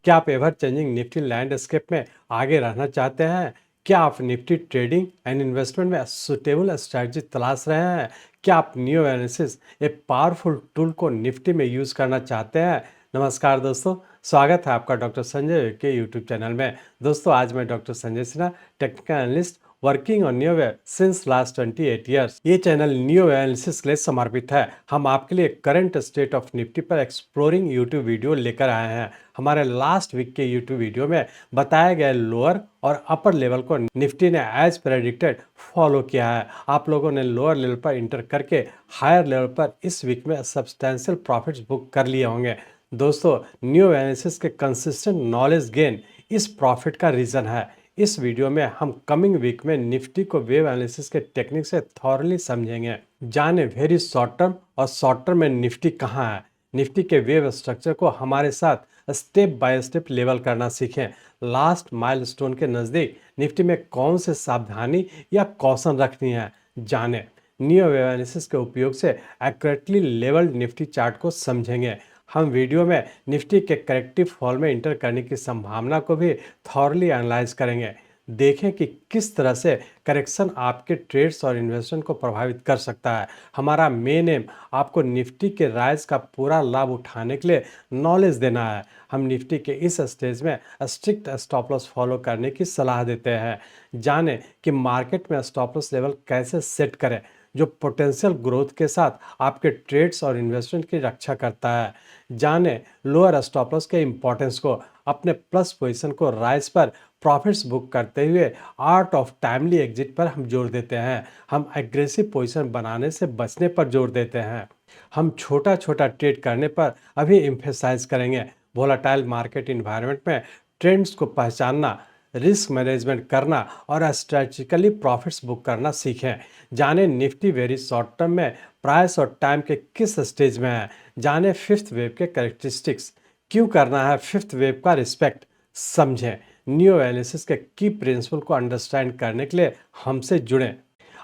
क्या आप ever changing Nifty landscape में आगे रहना चाहते हैं? क्या आप निफ्टी ट्रेडिंग एंड इन्वेस्टमेंट में सुटेबल स्ट्रैटेजी तलाश रहे हैं? क्या आप न्यू एनालिसिस एक पावरफुल टूल को निफ्टी में यूज करना चाहते हैं? नमस्कार दोस्तों, स्वागत है आपका डॉक्टर संजय के यूट्यूब चैनल में। दोस्तों, आज मैं doctor Sanjay Sinha, technical analyst working on new way since last 28 years. ये चैनल न्यू एनालिसिस के लिए समर्पित है। हम आपके लिए करंट स्टेट ऑफ निफ्टी पर एक्सप्लोरिंग यूट्यूब वीडियो लेकर आए हैं। हमारे लास्ट वीक के यूट्यूब वीडियो में बताए गए लोअर और अपर लेवल को निफ्टी ने एज प्रेडिक्टेड फॉलो किया है। आप लोगों ने लोअर लेवल पर इंटर करके हायर लेवल पर इस वीक में सब्सटेंशियल प्रॉफिट्स बुक कर लिए होंगे। दोस्तों, न्यू एनालिसिस के कंसिस्टेंट नॉलेज गेन इस प्रॉफिट का रीजन है। इस वीडियो में हम कमिंग वीक में निफ्टी को वेव एनालिसिस के टेक्निक से थॉरली समझेंगे। जाने वेरी शॉर्ट टर्म और शॉर्ट टर्म में निफ्टी कहाँ है। निफ्टी के वेव स्ट्रक्चर को हमारे साथ स्टेप बाय स्टेप लेवल करना सीखें। लास्ट माइलस्टोन के नज़दीक निफ्टी में कौन से सावधानी या कॉशन रखनी है, जाने। न्यू वेव एनालिसिस के उपयोग से एक्यूरेटली लेवल्ड निफ्टी चार्ट को समझेंगे। हम वीडियो में निफ्टी के करेक्टिव फॉल में इंटर करने की संभावना को भी थॉरली एनालाइज करेंगे। देखें कि किस तरह से करेक्शन आपके ट्रेड्स और इन्वेस्टमेंट को प्रभावित कर सकता है। हमारा मेन एम आपको निफ्टी के राइज का पूरा लाभ उठाने के लिए नॉलेज देना है। हम निफ्टी के इस स्टेज में स्ट्रिक्ट स्टॉप लॉस फॉलो करने की सलाह देते हैं। जानें कि मार्केट में स्टॉप लॉस लेवल कैसे सेट करें जो पोटेंशियल ग्रोथ के साथ आपके ट्रेड्स और इन्वेस्टमेंट की रक्षा करता है। जाने लोअर स्टॉप लॉस के इंपॉर्टेंस को। अपने प्लस पोजीशन को राइज पर प्रॉफिट्स बुक करते हुए आर्ट ऑफ टाइमली एग्जिट पर हम जोर देते हैं। हम एग्रेसिव पोजीशन बनाने से बचने पर जोर देते हैं। हम छोटा छोटा ट्रेड करने पर अभी एम्फेसाइज करेंगे। वोलेटाइल मार्केट इन्वायरमेंट में ट्रेंड्स को पहचानना, रिस्क मैनेजमेंट करना और स्ट्रेटजिकली प्रॉफिट्स बुक करना सीखें। जाने निफ्टी वेरी शॉर्ट टर्म में प्राइस और टाइम के किस स्टेज में है। जाने फिफ्थ वेव के कैरेक्टरिस्टिक्स। क्यों करना है फिफ्थ वेव का रिस्पेक्ट, समझें। न्यू एनालिसिस के की प्रिंसिपल को अंडरस्टैंड करने के लिए हमसे जुड़ें।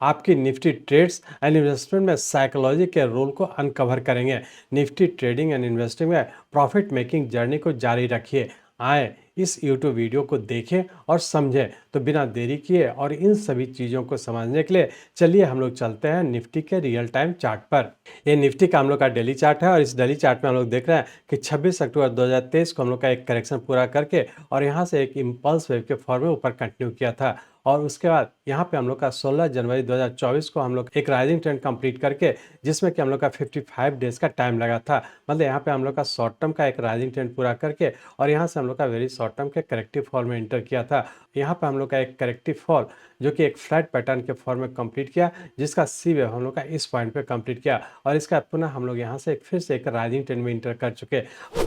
आपकी निफ्टी ट्रेड्स एंड इन्वेस्टमेंट में साइकोलॉजी के रोल को अनकवर करेंगे। निफ्टी ट्रेडिंग एंड इन्वेस्टिंग में प्रॉफिट मेकिंग जर्नी को जारी रखिए। आए इस यूट्यूब वीडियो को देखें और समझें। तो बिना देरी किए और इन सभी चीज़ों को समझने के लिए चलिए हम लोग चलते हैं निफ्टी के रियल टाइम चार्ट पर। ये निफ्टी का हम लोग का डेली चार्ट है और इस डेली चार्ट में हम लोग देख रहे हैं कि 26 अक्टूबर 2023 को हम लोग का एक करेक्शन पूरा करके और यहाँ से एक इम्पल्स वेव के फॉर्म में ऊपर कंटिन्यू किया था। और उसके बाद यहाँ पे हम लोग का 16 जनवरी 2024 को हम लोग एक राइजिंग ट्रेंड कंप्लीट करके, जिसमें कि हम लोग का 55 डेज का टाइम लगा था। मतलब यहाँ पे हम लोग का शॉर्ट टर्म का एक राइजिंग ट्रेंड पूरा करके और यहाँ से हम लोग का वेरी शॉर्ट टर्म के करेक्टिव फॉल में इंटर किया था। यहाँ पे हम लोग का एक करेक्टिव फॉल जो कि एक फ्लैट पैटर्न के फॉर्म में कंप्लीट किया, जिसका सी वेव हम लोग का इस पॉइंट पे कंप्लीट किया और इसका पुनः हम लोग यहाँ से फिर से एक राइजिंग ट्रेंड में इंटर कर चुके।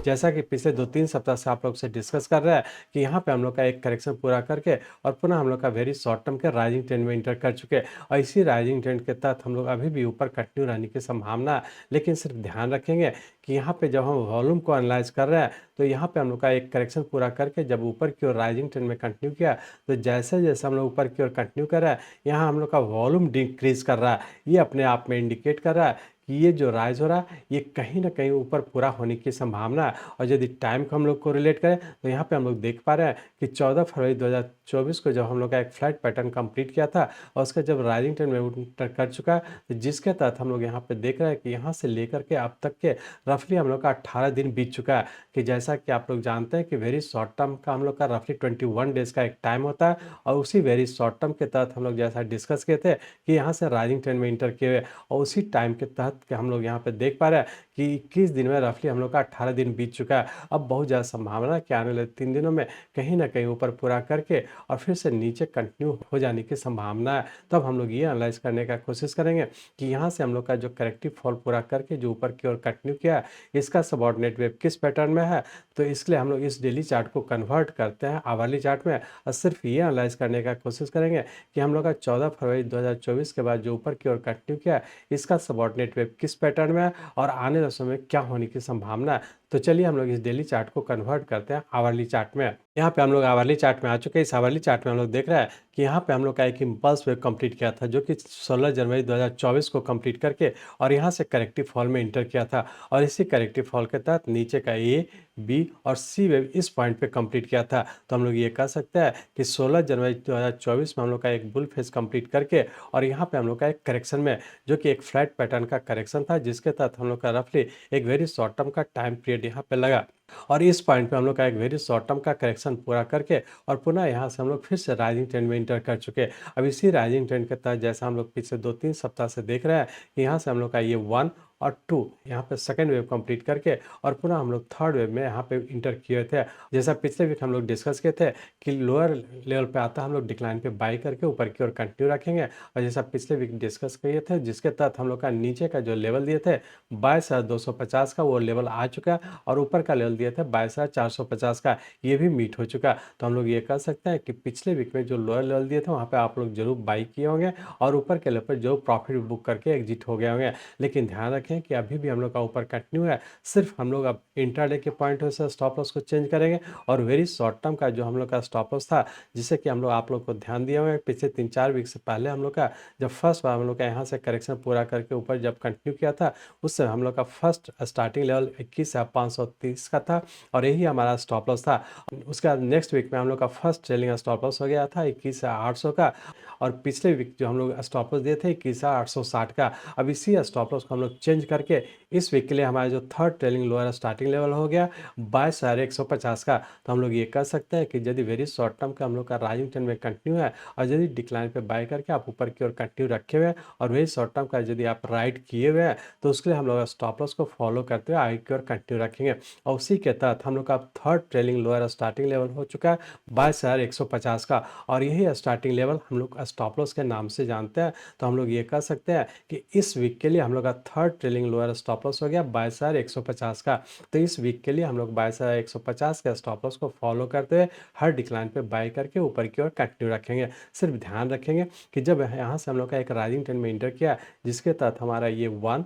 जैसा कि पिछले 2-3 सप्ताह से आप लोग से डिस्कस कर रहे हैं कि यहाँ पे हम लोग का एक करेक्शन पूरा करके और पुनः हम लोग का वेरी शॉर्ट टर्म के राइजिंग ट्रेंड में इंटर कर चुके और इसी राइजिंग ट्रेंड के तहत हम लोग अभी भी ऊपर कंटिन्यू रहने की संभावना है। लेकिन सिर्फ ध्यान रखेंगे कि यहाँ पे जब हम वॉल्यूम को एनालाइज कर रहे हैं तो यहाँ पे हम लोग का एक करेक्शन पूरा करके जब ऊपर की ओर राइजिंग ट्रेंड में कंटिन्यू किया तो जैसे जैसे हम लोग ऊपर की ओर कंटिन्यू कर रहे हैं, यहाँ हम लोग का वॉल्यूम डिक्रीज कर रहा है। ये अपने आप में इंडिकेट कर रहा है कि ये जो राइज हो रहा है ये कहीं ना कहीं ऊपर पूरा होने की संभावना है। और यदि टाइम को हम लोग को रिलेट करें तो यहाँ पे हम लोग देख पा रहे हैं कि 14 फरवरी 2024 को जब हम लोग का एक फ्लैट पैटर्न कंप्लीट किया था और उसका जब राइजिंग ट्रेंड में इंटर कर चुका है, तो जिसके तहत हम लोग यहाँ पे देख रहे हैं कि यहाँ से लेकर के अब तक के रफली हम लोग का 18 दिन बीत चुका है। कि जैसा कि आप लोग जानते हैं कि वेरी शॉर्ट टर्म का हम लोग का रफली 21 डेज का एक टाइम होता है और उसी वेरी शॉर्ट टर्म के तहत हम लोग जैसा डिस्कस किए थे कि यहाँ से राइजिंग ट्रेंड में इंटर किए हुए और उसी टाइम के तहत कि हम लोग यहाँ पे देख पा रहे हैं कि 21 दिन में रफली हम लोग का 18 दिन बीत चुका है। अब बहुत ज़्यादा संभावना है कि आने वाले 3 दिनों में कहीं ना कहीं ऊपर पूरा करके और फिर से नीचे कंटिन्यू हो जाने की संभावना है। तब हम लोग ये एनालाइज करने का कोशिश करेंगे कि यहाँ से हम लोग का जो करेक्टिव फॉल पूरा करके जो ऊपर की ओर कंटिन्यू किया है, इसका सबऑर्डिनेट वेव किस पैटर्न में है। तो इसलिए हम लोग इस डेली चार्ट को कन्वर्ट करते हैं आवरली चार्ट में और सिर्फ ये एनालाइज करने का कोशिश करेंगे कि हम लोग का 14 फरवरी 2024 के बाद जो ऊपर की ओर कंटिन्यू किया है, इसका सबऑर्डिनेट वेव किस पैटर्न में है और आने वाले समय में क्या होने की संभावना है। तो चलिए हम लोग इस डेली चार्ट को कन्वर्ट करते हैं आवरली चार्ट में। यहाँ पे हम लोग आवरली चार्ट में आ चुके हैं। इस आवरली चार्ट में हम लोग देख रहे हैं कि यहाँ पे हम लोग का एक इम्पल्स वेव कंप्लीट किया था, जो कि 16 जनवरी 2024 को कंप्लीट करके और यहाँ से करेक्टिव फॉल में इंटर किया था। और इसी करेक्टिव फॉल के तहत नीचे का ए, बी और सी वेव इस पॉइंट पे कंप्लीट किया था। तो हम लोग ये कह सकते हैं कि 16 जनवरी 2024 में हम लोग का एक बुल फेज कंप्लीट करके और यहाँ पे हम लोग का एक करेक्शन में, जो कि एक फ्लैट पैटर्न का करेक्शन था, जिसके तहत हम लोग का रफली एक वेरी शॉर्ट टर्म का टाइम पीरियड यहाँ पे लगा। और इस पॉइंट पे हम लोग का एक वेरी शॉर्ट टर्म का करेक्शन पूरा करके और पुनः यहाँ से हम लोग फिर से राइजिंग ट्रेंड में इंटर कर चुके हैं। अब इसी राइजिंग ट्रेंड के तहत जैसा हम लोग पिछले 2-3 सप्ताह से देख रहे हैं कि यहाँ से हम लोग का ये 1 और 2 यहाँ पे सेकेंड वेव कंप्लीट करके और पुनः हम लोग थर्ड वेव में यहाँ पे इंटर किए थे। जैसा पिछले वीक हम लोग डिस्कस किए थे कि लोअर लेवल पे आता हम लोग डिक्लाइन पे बाई करके ऊपर की ओर कंटिन्यू रखेंगे। और जैसा पिछले वीक डिस्कस किए थे, जिसके तहत हम लोग का नीचे का जो लेवल दिए थे 22,250 का, वो लेवल आ चुका है और ऊपर का लेवल दिया था 22,450 का, ये भी मीट हो चुका। तो हम लोग ये कह सकते हैं कि पिछले वीक में जो लोअर लेवल दिए थे वहाँ पे आप लोग जरूर बाई किए होंगे और ऊपर के लेवल पर जो प्रॉफिट बुक करके एग्जिट हो गए होंगे। लेकिन ध्यान रखें कि अभी भी हम लोग का ऊपर कंटिन्यू है। सिर्फ हम लोग अब इंट्राडे के पॉइंट से स्टॉप लॉस को चेंज करेंगे और वेरी शॉर्ट टर्म का जो हम लोग का स्टॉप लॉस था, जिससे कि हम लोग आप लोग को ध्यान दिया हुआ है पिछले 3-4 वीक से पहले हम लोग का जब फर्स्ट बार हम लोग का यहाँ से करेक्शन पूरा करके ऊपर जब कंटिन्यू किया था, उससे हम लोग का फर्स्ट स्टार्टिंग लेवल 21,530 का था और यही हमारा स्टॉप लॉस था। उसके बाद नेक्स्ट वीक में हम लोग का फर्स्ट ट्रेलिंग स्टॉप लॉस हो गया था 21,800 का और पिछले वीक जो हम लोग स्टॉप लॉस दिए थे 21,860 का। अब इसी स्टॉप लॉस को हम लोग चेंज करके इस वीक के लिए हमारा जो third trailing lower starting level हो गया 22,150 का। तो हम लोग ये कह सकते हैं कि यदि वेरी शॉर्ट टर्म का हम लोग का राइजिंग ट्रेंड में कंटिन्यू है और यदि डिक्लाइन पे बाय करके आप ऊपर की ओर कंटिन्यू रखे हुए हैं और वेरी शॉर्ट टर्म का यदि आप राइड किए हुए हैं, तो उसके लिए हम लोग स्टॉप लॉस को फॉलो करते हुए आगे की ओर कंटिन्यू रखेंगे। और उसी के तहत हम लोग का third trailing lower starting level हो चुका है 22,150 का और यही स्टार्टिंग लेवल हम लोग स्टॉप लॉस के नाम से जानते हैं। तो हम लोग ये कह सकते हैं कि इस वीक के लिए हम लोग का third trailing lower stop loss हो गया 22,150 का। तो इस वीक के लिए हम लोग 22,150 के स्टॉप लॉस को फॉलो करते हुए हर डिक्लाइन पे बाय करके ऊपर की ओर कंटिन्यू रखेंगे। सिर्फ ध्यान रखेंगे कि जब यहाँ से हम लोग का एक राइजिंग ट्रेंड में इंटर किया, जिसके तहत हमारा ये 1,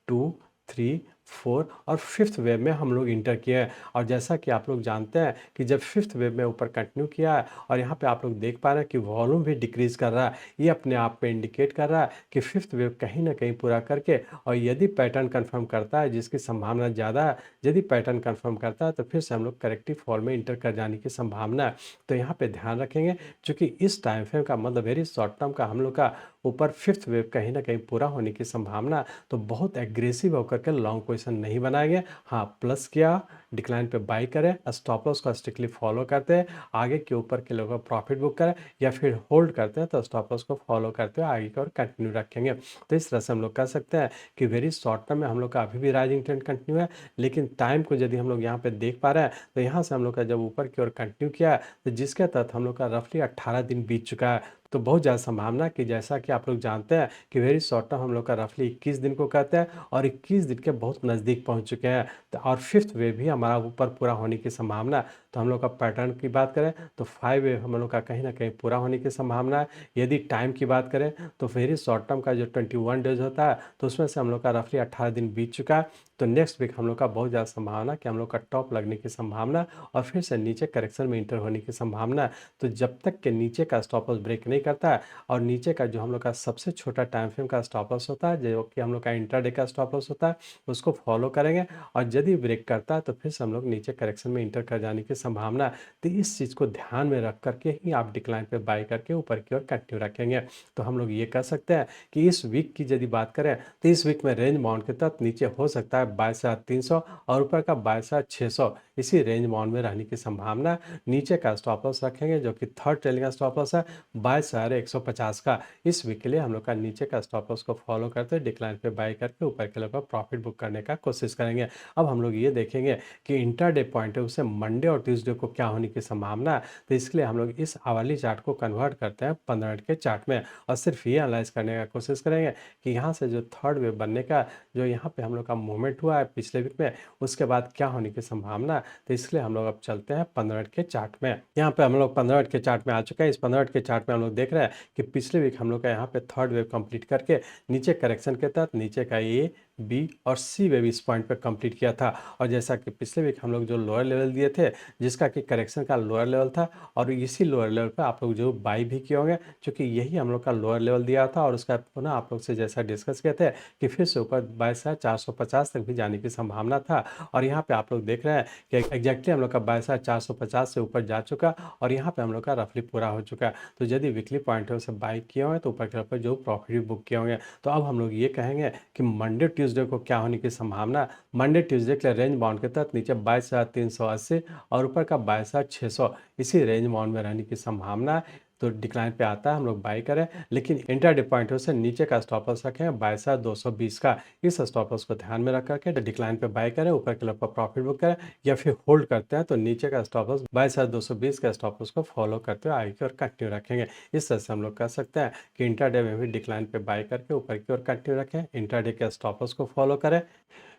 2, 3, 4 और फिफ्थ वेव में हम लोग इंटर किए हैं। और जैसा कि आप लोग जानते हैं कि जब फिफ्थ वेव में ऊपर कंटिन्यू किया है और यहाँ पे आप लोग देख पा रहे हैं कि वॉल्यूम भी डिक्रीज कर रहा है, ये अपने आप में इंडिकेट कर रहा है कि फिफ्थ वेव कहीं ना कहीं पूरा करके और यदि पैटर्न कंफर्म करता है, जिसकी संभावना ज़्यादा है, यदि पैटर्न कंफर्म करता है तो फिर से हम लोग करेक्टिव फॉल में इंटर कर जाने की संभावना है। तो यहाँ पे ध्यान रखेंगे, चूँकि इस टाइम फ्रेम का मतलब वेरी शॉर्ट टर्म का हम लोग का ऊपर फिफ्थ वेव कहीं ना कहीं पूरा होने की संभावना, तो बहुत एग्रेसिव होकर के लॉन्ग पोजीशन नहीं बनाएंगे। हाँ, प्लस किया, डिक्लाइन पे बाई करें, स्टॉप लॉस को स्ट्रिक्टली फॉलो करते हैं, आगे के ऊपर के लोगों प्रॉफिट बुक करें या फिर होल्ड करते हैं तो स्टॉप लॉस को फॉलो करते हुए आगे की ओर कंटिन्यू रखेंगे। तो इस तरह से हम लोग कह सकते हैं कि वेरी शॉर्ट टर्म में हम लोग का अभी भी राइजिंग ट्रेंड कंटिन्यू है। लेकिन टाइम को यदि हम लोग यहाँ पे देख पा रहे हैं तो यहाँ से हम लोग का जब ऊपर की ओर कंटिन्यू किया है, तो जिसके तहत हम लोग का रफली 18 दिन बीत चुका है। तो बहुत ज़्यादा संभावना कि जैसा कि आप लोग जानते हैं कि वेरी शॉर्ट टर्म हम लोग का रफली 21 दिन को कहते हैं और 21 दिन के बहुत नज़दीक पहुंच चुके हैं। तो और फिफ्थ वेव भी हमारा ऊपर पूरा होने की संभावना। तो हम लोग का पैटर्न की बात करें तो 5 वेव हम लोग का कहीं ना कहीं पूरा होने की संभावना है। यदि टाइम की बात करें तो वेरी शॉर्ट टर्म का जो 21 डेज होता है, तो उसमें से हम लोग का रफली 18 दिन बीत चुका है। तो नेक्स्ट वीक हम लोग का बहुत ज़्यादा संभावना कि हम लोग का टॉप लगने की संभावना और फिर से नीचे करेक्शन में इंटर होने की संभावना। तो जब तक के नीचे का स्टॉप लॉस ब्रेक नहीं करता है और नीचे का जो हम लोग का सबसे छोटा टाइम फ्रेम का स्टॉप लॉस होता है, जो कि हम लोग का इंट्राडे का स्टॉप लॉस होता है, उसको फॉलो करेंगे और यदि ब्रेक करता है तो फिर से हम लोग नीचे करेक्शन में इंटर कर जाने की संभावना। तो इस चीज़ को ध्यान में रख करके ही आप डिक्लाइन पे बाय करके ऊपर की ओर कंटिन्यू रखेंगे। तो हम लोग ये कह सकते हैं कि इस वीक की यदि बात करें तो इस वीक में रेंज बाउंड के तहत नीचे हो सकता है 22,300 और ऊपर का 22,600, इसी रेंज बाउंड में रहने की संभावना। नीचे का स्टॉप लॉस रखेंगे जो कि थर्ड ट्रेलिंग स्टॉप लॉस है 22,150 का। इस वीक के लिए हम लोग का नीचे का स्टॉप लॉस को फॉलो करते हुए डिक्लाइन पे बाय करके ऊपर के लेवल पर प्रॉफिट बुक करने का कोशिश करेंगे। अब हम लोग ये देखेंगे कि इंटरडे पॉइंट है उसे मंडे और ट्यूसडे को क्या होने की संभावना है। तो इसके लिए हम लोग इस आवरली चार्ट को कन्वर्ट करते हैं 15 मिनट के चार्ट में और सिर्फ ये एनालाइज करने का कोशिश करेंगे कि यहाँ से जो थर्ड वेव बनने का जो यहाँ पे हम लोग का मूवमेंट हुआ है पिछले वीक में, उसके बाद क्या होने की संभावना। तो इसलिए हम लोग अब चलते हैं 15 मिनट के चार्ट में। यहाँ पे हम लोग 15 मिनट के चार्ट में आ चुके हैं। इस 15 मिनट के चार्ट में हम लोग देख रहे हैं कि पिछले वीक हम लोग का यहाँ पे थर्ड वेव कंप्लीट करके नीचे करेक्शन के तहत नीचे का ए, बी और सी में भी इस पॉइंट पे कंप्लीट किया था। और जैसा कि पिछले वीक हम लोग जो लोअर लेवल दिए थे, जिसका कि करेक्शन का लोअर लेवल था, और इसी लोअर लेवल पे आप लोग जो बाई भी किए होंगे, क्योंकि यही हम लोग का लोअर लेवल दिया था। और उसका पुनः आप लोग से जैसा डिस्कस किए थे कि फिर से ऊपर 22,450 तक भी जाने की संभावना था। और यहाँ पे आप लोग देख रहे हैं कि एग्जैक्टली हम लोग का 22,450 से ऊपर जा चुका, और यहाँ पे हम लोग का रफली पूरा हो चुका है। तो यदि वीकली पॉइंट से बाई किए होंगे तो ऊपर के ऊपर जो प्रॉफिट भी बुक किए होंगे। तो अब हम लोग ये कहेंगे कि मंडे ट्यूसडे को क्या होने की संभावना। मंडे ट्यूसडे के लिए रेंज बाउंड के तहत नीचे 22,380 और ऊपर का 22,600 इसी रेंज बाउंड में रहने की संभावना है। तो डिक्लाइन पे आता है, हम लोग बाई करें, लेकिन इंट्राडे पॉइंट से नीचे का स्टॉप लॉस रखें 22,220 का। इस स्टॉप लॉस को ध्यान में रख करके डिक्लाइन पे बाई करें, ऊपर के लेवल पर प्रॉफिट बुक करें, या फिर होल्ड करते हैं तो नीचे का स्टॉप लॉस 22,220 का स्टॉप लॉस को फॉलो करते हुए आगे की ओर कंटिन्यू रखेंगे। इस तरह से हम लोग कर सकते हैं कि इंट्राडे में भी डिक्लाइन पे बाई करके ऊपर की ओर कंटिन्यू रखें, इंट्राडे के स्टॉप लॉस को फॉलो करें।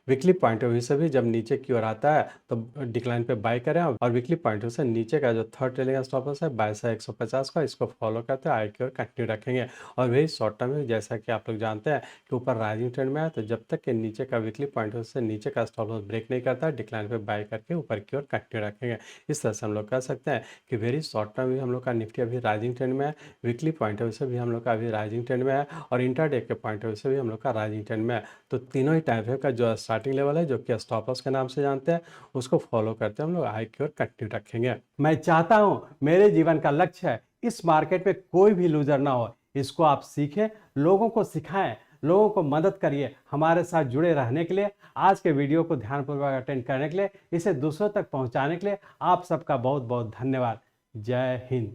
वीकली पॉइंट ऑफ व्यू से भी जब नीचे की ओर आता है तो डिक्लाइन पे बाय करें, और वीकली पॉइंट ऑफ व्यू से नीचे का जो थर्ड ट्रेलिंग स्टॉप लॉस है 22,150 का, इसको फॉलो करते हैं आगे की ओर कंटिन्यू रखेंगे। और वही शॉर्ट टर्म में जैसा कि आप लोग जानते हैं कि ऊपर राइजिंग ट्रेंड में है, तो जब तक कि नीचे का वीकली पॉइंट ऑफ व्यू से नीचे का स्टॉप लॉस ब्रेक नहीं करता, डिक्लाइन पे बाय करके ऊपर की ओर कंटिन्यू रखेंगे। इस तरह से हम लोग कर सकते हैं कि वेरी शॉर्ट टर्म भी हम लोग का निफ्टी अभी राइजिंग ट्रेंड में है, वीकली पॉइंट ऑफ व्यू से भी हम लोग का अभी राइजिंग ट्रेंड में है, और इंट्राडे के पॉइंट ऑफ व्यू से भी हम लोग का राइजिंग ट्रेंड में है। तो तीनों ही टाइप का जो स्टार्टिंग लेवल है, जो कि स्टॉप लॉस के नाम से जानते हैं, उसको फॉलो करते हैं हम लोग आगे की ओर कंटिन्यू रखेंगे। मैं चाहता हूं मेरे जीवन का लक्ष्य है इस मार्केट में कोई भी लूजर ना हो। इसको आप सीखें, लोगों को सिखाएं, लोगों को मदद करिए। हमारे साथ जुड़े रहने के लिए, आज के वीडियो को ध्यानपूर्वक अटेंड करने के लिए, इसे दूसरों तक पहुंचाने के लिए आप सबका बहुत बहुत धन्यवाद। जय हिंद।